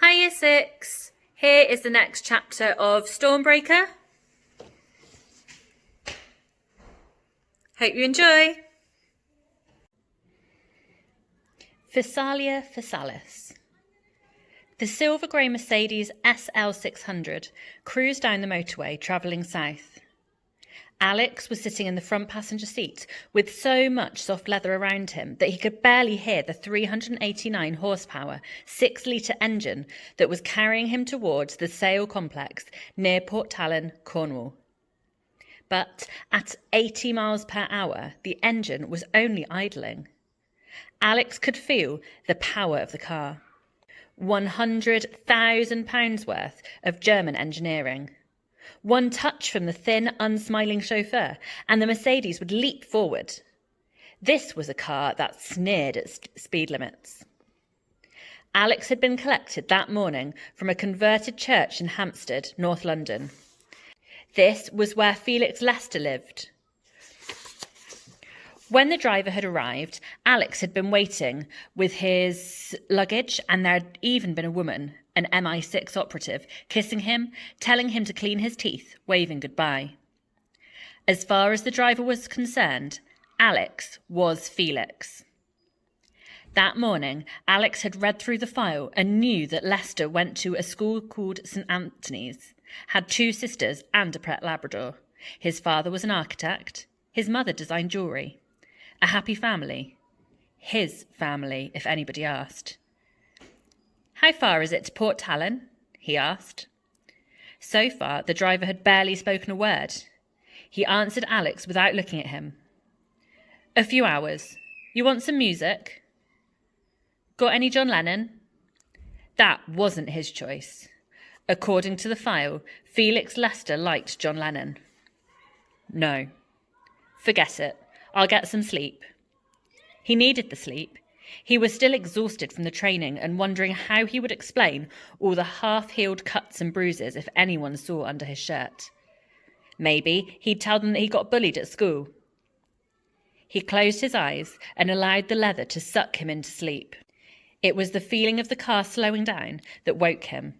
Hi Year 6, here is the next chapter of Stormbreaker. Hope you enjoy. Physalia, Physalis. The silver grey Mercedes SL600 cruised down the motorway travelling south. Alex was sitting in the front passenger seat with so much soft leather around him that he could barely hear the 389 horsepower 6-litre engine that was carrying him towards the Sale complex near Port Talon, Cornwall. But at 80 miles per hour, the engine was only idling. Alex could feel the power of the car. £100,000 worth of German engineering. One touch from the thin, unsmiling chauffeur, and the Mercedes would leap forward. This was a car that sneered at speed limits. Alex had been collected that morning from a converted church in Hampstead, North London. This was where Felix Lester lived. When the driver had arrived, Alex had been waiting with his luggage, and there had even been a woman, an MI6 operative, kissing him, telling him to clean his teeth, waving goodbye. As far as the driver was concerned, Alex was Felix. That morning, Alex had read through the file and knew that Lester went to a school called St Anthony's, had 2 sisters and a pet Labrador. His father was an architect. His mother designed jewellery. A happy family. His family, if anybody asked. "How far is it to Port Talon?" he asked. So far, the driver had barely spoken a word. He answered Alex without looking at him. "A few hours. You want some music? Got any John Lennon?" That wasn't his choice. According to the file, Felix Lester liked John Lennon. "No. Forget it. I'll get some sleep." He needed the sleep. He was still exhausted from the training and wondering how he would explain all the half-healed cuts and bruises if anyone saw under his shirt. Maybe he'd tell them that he got bullied at school. He closed his eyes and allowed the leather to suck him into sleep. It was the feeling of the car slowing down that woke him.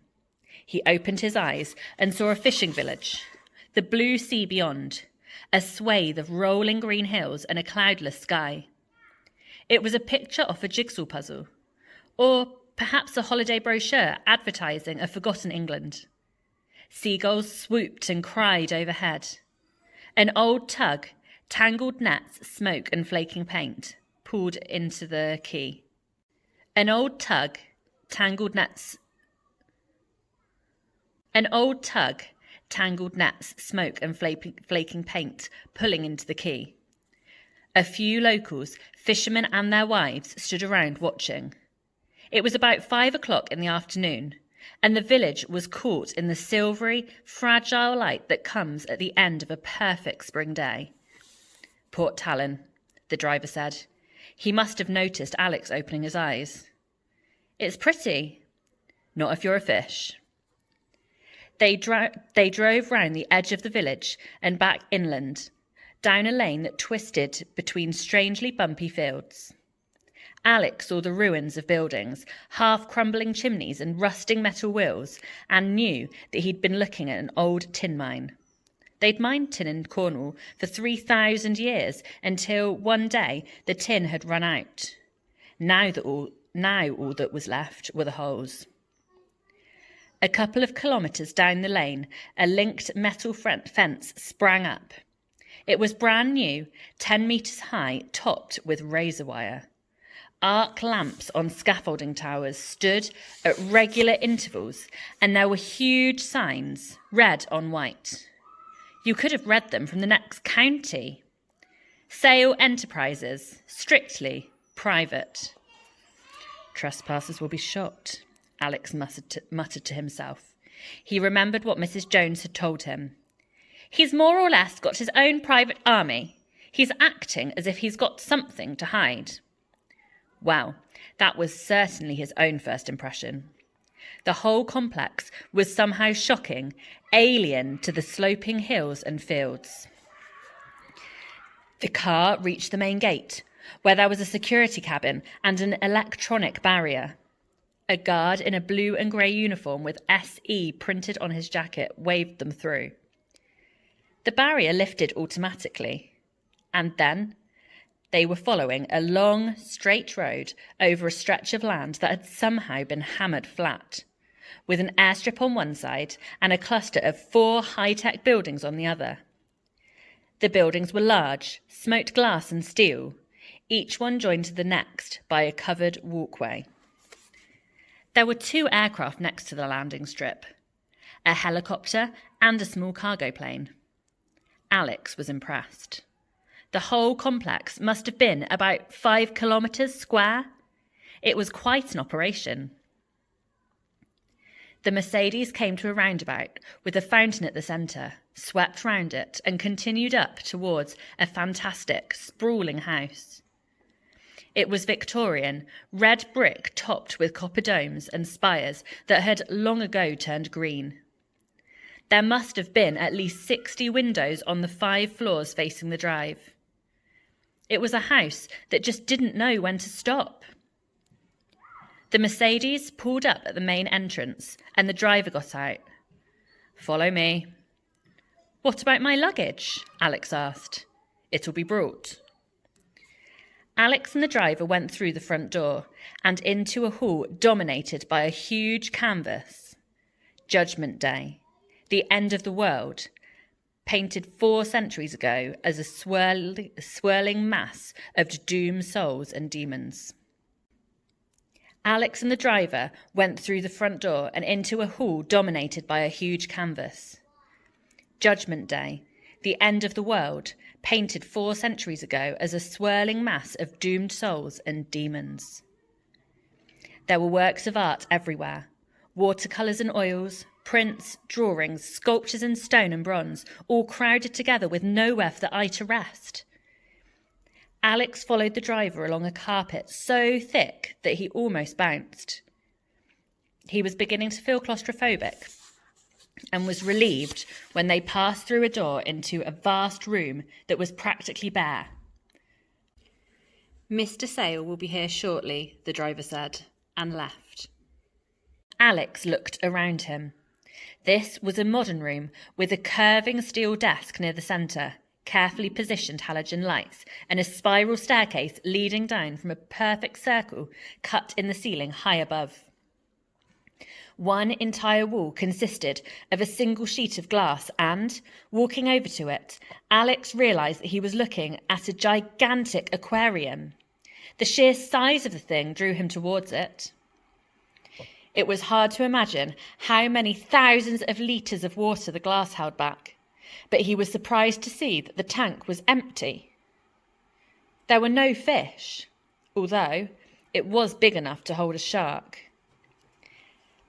He opened his eyes and saw a fishing village, the blue sea beyond, a swathe of rolling green hills and a cloudless sky. It was a picture off a jigsaw puzzle, or perhaps a holiday brochure advertising a forgotten England. Seagulls swooped and cried overhead. An old tug, tangled nets, smoke and flaking paint, pulled into the quay. An old tug, tangled nets, smoke and flaking paint, pulling into the quay. A few locals, fishermen and their wives, stood around watching. It was about 5 o'clock in the afternoon, and the village was caught in the silvery, fragile light that comes at the end of a perfect spring day. "Port Talon," the driver said. He must have noticed Alex opening his eyes. "It's pretty." "Not if you're a fish." They drove round the edge of the village and back inland, down a lane that twisted between strangely bumpy fields. Alex saw the ruins of buildings, half-crumbling chimneys and rusting metal wheels, and knew that he'd been looking at an old tin mine. They'd mined tin in Cornwall for 3,000 years until one day the tin had run out. Now all that was left were the holes. A couple of kilometres down the lane, a linked metal fence sprang up. It was brand new, 10 metres high, topped with razor wire. Arc lamps on scaffolding towers stood at regular intervals, and there were huge signs, red on white. You could have read them from the next county. "Sale Enterprises, strictly private." "Trespassers will be shot," Alex muttered to himself. He remembered what Mrs. Jones had told him. "He's more or less got his own private army. He's acting as if he's got something to hide." Well, that was certainly his own first impression. The whole complex was somehow shocking, alien to the sloping hills and fields. The car reached the main gate, where there was a security cabin and an electronic barrier. A guard in a blue and grey uniform with SE printed on his jacket waved them through. The barrier lifted automatically, and then they were following a long, straight road over a stretch of land that had somehow been hammered flat, with an airstrip on one side and a cluster of 4 high-tech buildings on the other. The buildings were large, smoked glass and steel, each one joined to the next by a covered walkway. There were 2 aircraft next to the landing strip, a helicopter and a small cargo plane. Alex was impressed. The whole complex must have been about 5 kilometres square. It was quite an operation. The Mercedes came to a roundabout with a fountain at the centre, swept round it and continued up towards a fantastic, sprawling house. It was Victorian, red brick topped with copper domes and spires that had long ago turned green. There must have been at least 60 windows on the 5 floors facing the drive. It was a house that just didn't know when to stop. The Mercedes pulled up at the main entrance and the driver got out. "Follow me." "What about my luggage?" Alex asked. "It'll be brought." Alex and the driver went through the front door and into a hall dominated by a huge canvas. Judgment Day, the end of the world, painted 4 centuries ago as a swirling mass of doomed souls and demons. Alex and the driver went through the front door and into a hall dominated by a huge canvas. Judgment Day, the end of the world, painted 4 centuries ago as a swirling mass of doomed souls and demons. There were works of art everywhere, watercolours and oils, prints, drawings, sculptures in stone and bronze, all crowded together with nowhere for the eye to rest. Alex followed the driver along a carpet so thick that he almost bounced. He was beginning to feel claustrophobic and was relieved when they passed through a door into a vast room that was practically bare. "Mr. Sale will be here shortly," the driver said, and left. Alex looked around him. This was a modern room with a curving steel desk near the centre, carefully positioned halogen lights, and a spiral staircase leading down from a perfect circle cut in the ceiling high above. One entire wall consisted of a single sheet of glass and, walking over to it, Alex realised that he was looking at a gigantic aquarium. The sheer size of the thing drew him towards it. It was hard to imagine how many thousands of litres of water the glass held back, but he was surprised to see that the tank was empty. There were no fish, although it was big enough to hold a shark.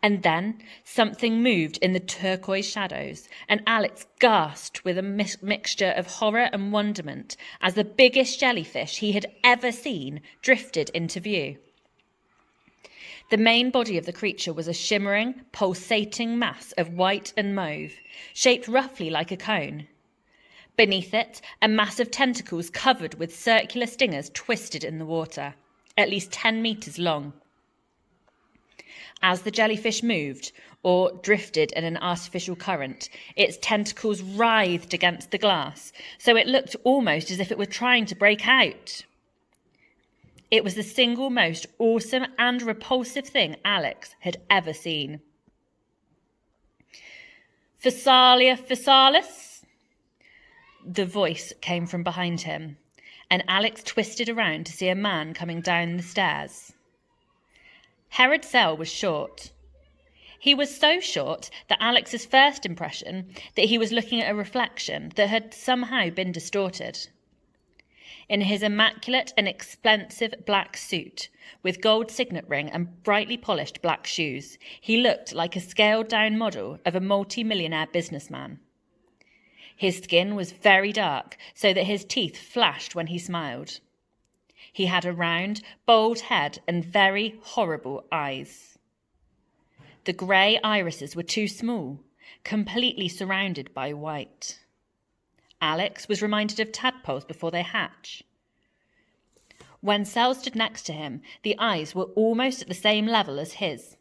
And then something moved in the turquoise shadows, and Alex gasped with a mixture of horror and wonderment as the biggest jellyfish he had ever seen drifted into view. The main body of the creature was a shimmering, pulsating mass of white and mauve, shaped roughly like a cone. Beneath it, a mass of tentacles covered with circular stingers twisted in the water, at least 10 metres long. As the jellyfish moved, or drifted in an artificial current, its tentacles writhed against the glass, so it looked almost as if it were trying to break out. It was the single most awesome and repulsive thing Alex had ever seen. "Physalia, Physalis?" The voice came from behind him, and Alex twisted around to see a man coming down the stairs. Herod Sell was short. He was so short that Alex's first impression that he was looking at a reflection that had somehow been distorted. In his immaculate and expensive black suit, with gold signet ring and brightly polished black shoes, he looked like a scaled-down model of a multi-millionaire businessman. His skin was very dark, so that his teeth flashed when he smiled. He had a round, bold head and very horrible eyes. The grey irises were too small, completely surrounded by white. Alex was reminded of tadpoles before they hatch. When Sel stood next to him, the eyes were almost at the same level as his.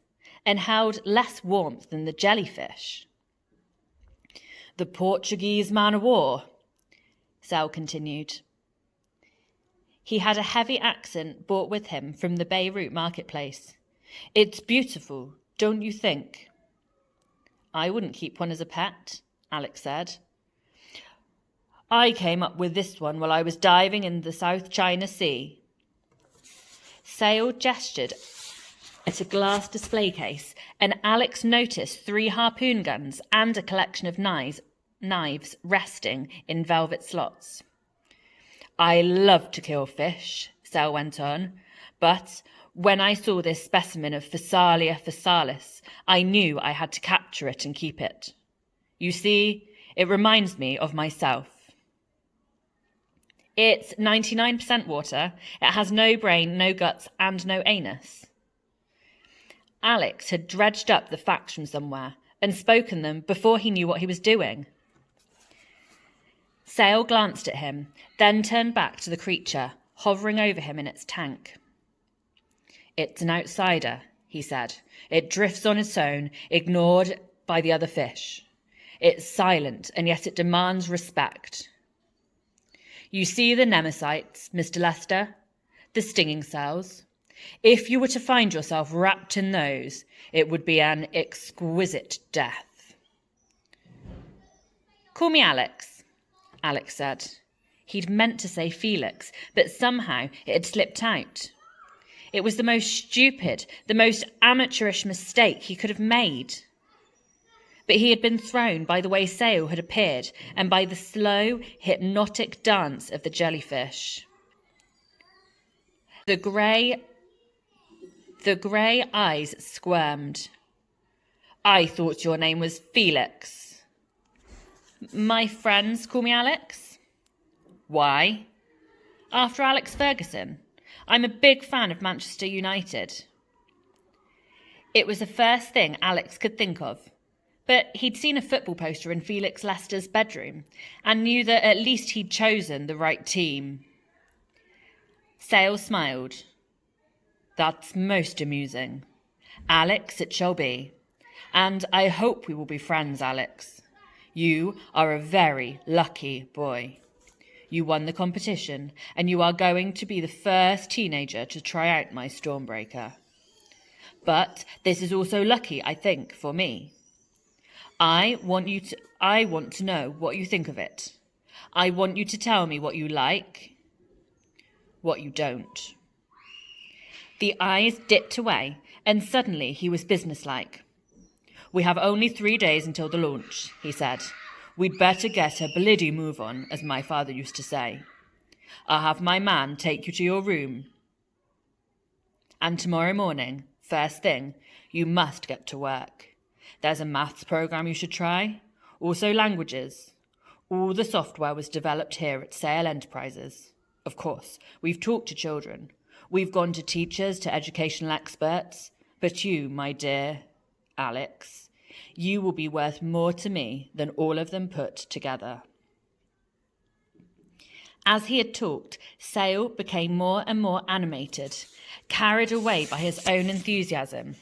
and held less warmth than the jellyfish. "The Portuguese man-o'-war," Sal continued. He had a heavy accent brought with him from the Beirut marketplace. "It's beautiful, don't you think?" "I wouldn't keep one as a pet," Alex said. "I came up with this one while I was diving in the South China Sea." Sale gestured at a glass display case, and Alex noticed 3 harpoon guns and a collection of knives resting in velvet slots. "I love to kill fish," Sal went on, "but when I saw this specimen of Physalia physalis, I knew I had to capture it and keep it. You see, it reminds me of myself. It's 99% water, it has no brain, no guts, and no anus." Alex had dredged up the facts from somewhere and spoken them before he knew what he was doing. Sale glanced at him, then turned back to the creature, hovering over him in its tank. "It's an outsider," he said. "It drifts on its own, ignored by the other fish. It's silent, and yet it demands respect. You see the nemesites, Mr. Lester? The stinging cells? If you were to find yourself wrapped in those, it would be an exquisite death." "Call me Alex," Alex said. He'd meant to say Felix, but somehow it had slipped out. It was the most stupid, the most amateurish mistake he could have made. But he had been thrown by the way Sale had appeared and by the slow, hypnotic dance of the jellyfish. The grey eyes squirmed. "I thought your name was Felix." "My friends call me Alex." "Why?" "After Alex Ferguson. I'm a big fan of Manchester United." It was the first thing Alex could think of, but he'd seen a football poster in Felix Lester's bedroom and knew that at least he'd chosen the right team. Sale smiled. "That's most amusing. Alex it shall be. And I hope we will be friends, Alex. You are a very lucky boy. You won the competition, and you are going to be the first teenager to try out my Stormbreaker. But this is also lucky, I think, for me. I want to know what you think of it. I want you to tell me what you like, what you don't." The eyes dipped away, and suddenly he was businesslike. "We have only 3 days until the launch," he said. "We'd better get a bloody move on, as my father used to say. I'll have my man take you to your room. And tomorrow morning, first thing, you must get to work. There's a maths program you should try, also languages. All the software was developed here at Sale Enterprises. Of course, we've talked to children. We've gone to teachers, to educational experts. But you, my dear Alex, you will be worth more to me than all of them put together." As he had talked, Sale became more and more animated, carried away by his own enthusiasm.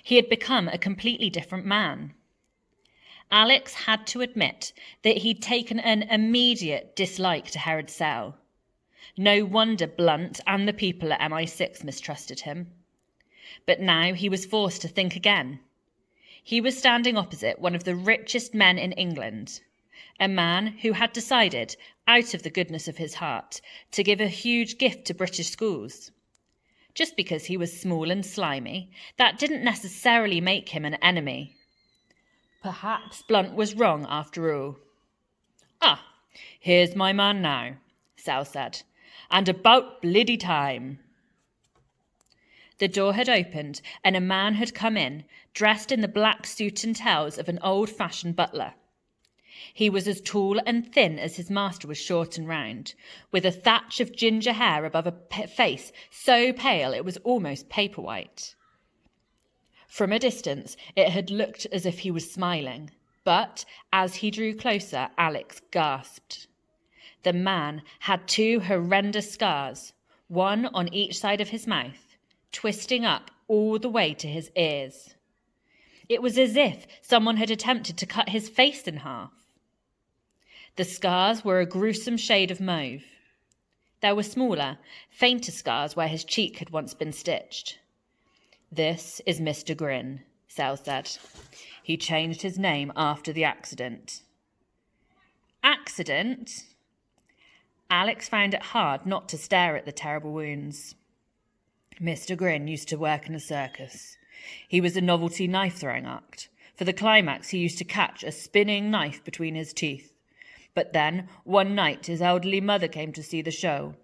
He had become a completely different man. Alex had to admit that he'd taken an immediate dislike to Herod Sale. No wonder Blunt and the people at MI6 mistrusted him. But now he was forced to think again. He was standing opposite one of the richest men in England, a man who had decided, out of the goodness of his heart, to give a huge gift to British schools. Just because he was small and slimy, that didn't necessarily make him an enemy. Perhaps Blunt was wrong after all. "Ah, here's my man now," Sal said. "And about bloody time." The door had opened and a man had come in, dressed in the black suit and tails of an old-fashioned butler. He was as tall and thin as his master was short and round, with a thatch of ginger hair above a face so pale it was almost paper white. From a distance, it had looked as if he was smiling, but as he drew closer, Alex gasped. The man had 2 horrendous scars, one on each side of his mouth, twisting up all the way to his ears. It was as if someone had attempted to cut his face in half. The scars were a gruesome shade of mauve. There were smaller, fainter scars where his cheek had once been stitched. "This is Mr. Grin," Sale said. "He changed his name after the accident." Accident? Alex found it hard not to stare at the terrible wounds. "Mr. Grin used to work in a circus. He was a novelty knife-throwing act. For the climax, he used to catch a spinning knife between his teeth. But then, one night, his elderly mother came to see the show.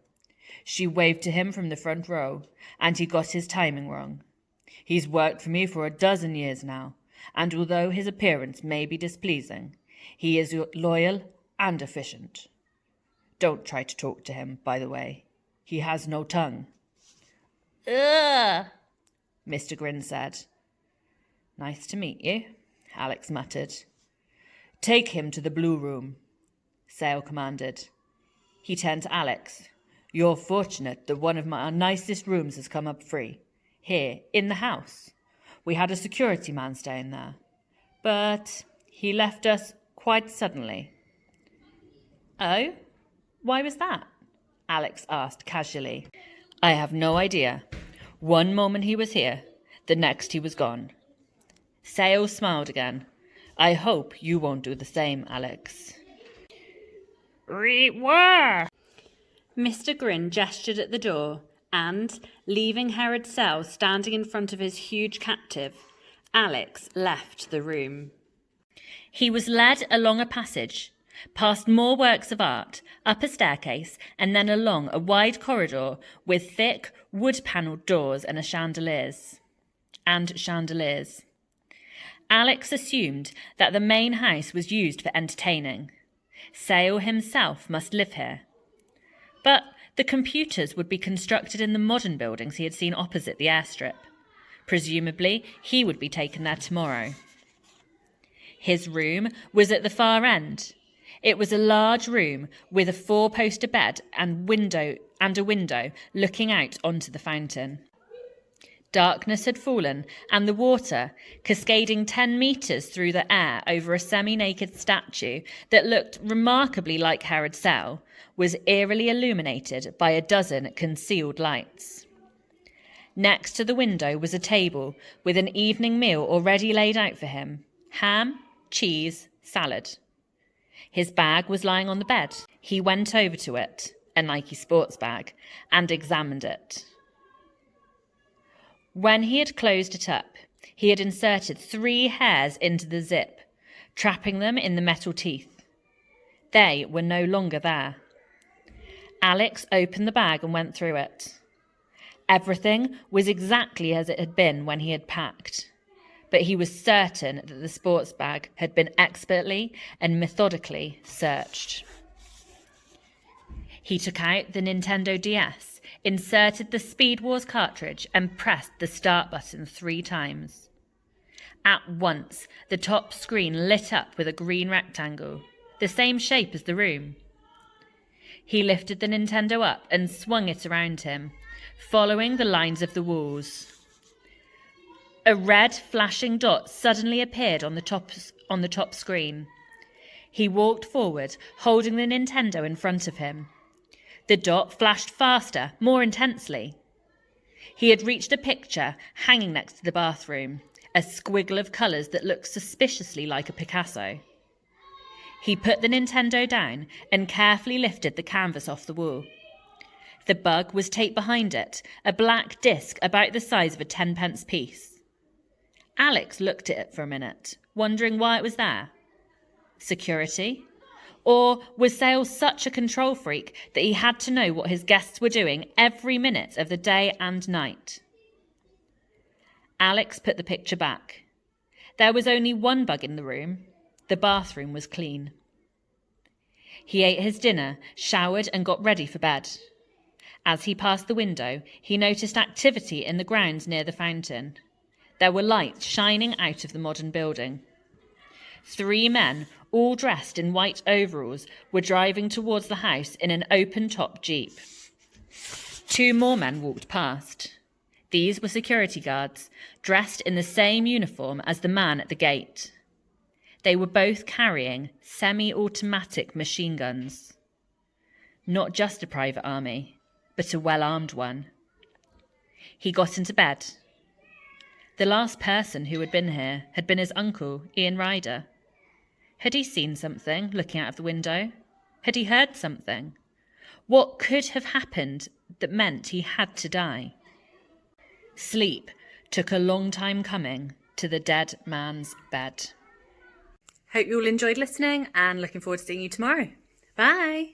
She waved to him from the front row, and he got his timing wrong. He's worked for me for 12 years now, and although his appearance may be displeasing, he is loyal and efficient. Don't try to talk to him, by the way. He has no tongue." "Ugh," Mr. Grin said. "Nice to meet you," Alex muttered. "Take him to the blue room," Sale commanded. He turned to Alex. "You're fortunate that one of our nicest rooms has come up free. Here, in the house. We had a security man staying there. But he left us quite suddenly." "Oh? Why was that?" Alex asked casually. "I have no idea. One moment he was here, the next he was gone." Sale smiled again. "I hope you won't do the same, Alex." "Where?" Mr. Grin gestured at the door, and, leaving Herod Sale standing in front of his huge captive, Alex left the room. He was led along a passage, past more works of art, up a staircase, and then along a wide corridor with thick, wood-panelled doors and chandeliers. Alex assumed that the main house was used for entertaining. Sale himself must live here. But the computers would be constructed in the modern buildings he had seen opposite the airstrip. Presumably, he would be taken there tomorrow. His room was at the far end. It was a large room with a 4-poster bed and a window looking out onto the fountain. Darkness had fallen, and the water, cascading 10 metres through the air over a semi-naked statue that looked remarkably like Herod Sale, was eerily illuminated by 12 concealed lights. Next to the window was a table with an evening meal already laid out for him: ham, cheese, salad. His bag was lying on the bed. He went over to it, a Nike sports bag, and examined it. When he had closed it up, he had inserted 3 hairs into the zip, trapping them in the metal teeth. They were no longer there. Alex opened the bag and went through it. Everything was exactly as it had been when he had packed, but he was certain that the sports bag had been expertly and methodically searched. He took out the Nintendo DS, inserted the Speed Wars cartridge, and pressed the start button 3 times. At once, the top screen lit up with a green rectangle, the same shape as the room. He lifted the Nintendo up and swung it around him, following the lines of the walls. A red flashing dot suddenly appeared on the top screen. He walked forward, holding the Nintendo in front of him. The dot flashed faster, more intensely. He had reached a picture hanging next to the bathroom, a squiggle of colours that looked suspiciously like a Picasso. He put the Nintendo down and carefully lifted the canvas off the wall. The bug was taped behind it, a black disc about the size of a 10-pence piece. Alex looked at it for a minute, wondering why it was there. Security? Or was Sale such a control freak that he had to know what his guests were doing every minute of the day and night? Alex put the picture back. There was only one bug in the room. The bathroom was clean. He ate his dinner, showered, and got ready for bed. As he passed the window, he noticed activity in the grounds near the fountain. There were lights shining out of the modern building. 3 men, all dressed in white overalls, were driving towards the house in an open-top Jeep. 2 more men walked past. These were security guards, dressed in the same uniform as the man at the gate. They were both carrying semi-automatic machine guns. Not just a private army, but a well-armed one. He got into bed. The last person who had been here had been his uncle, Ian Ryder. Had he seen something looking out of the window? Had he heard something? What could have happened that meant he had to die? Sleep took a long time coming to the dead man's bed. Hope you all enjoyed listening and looking forward to seeing you tomorrow. Bye!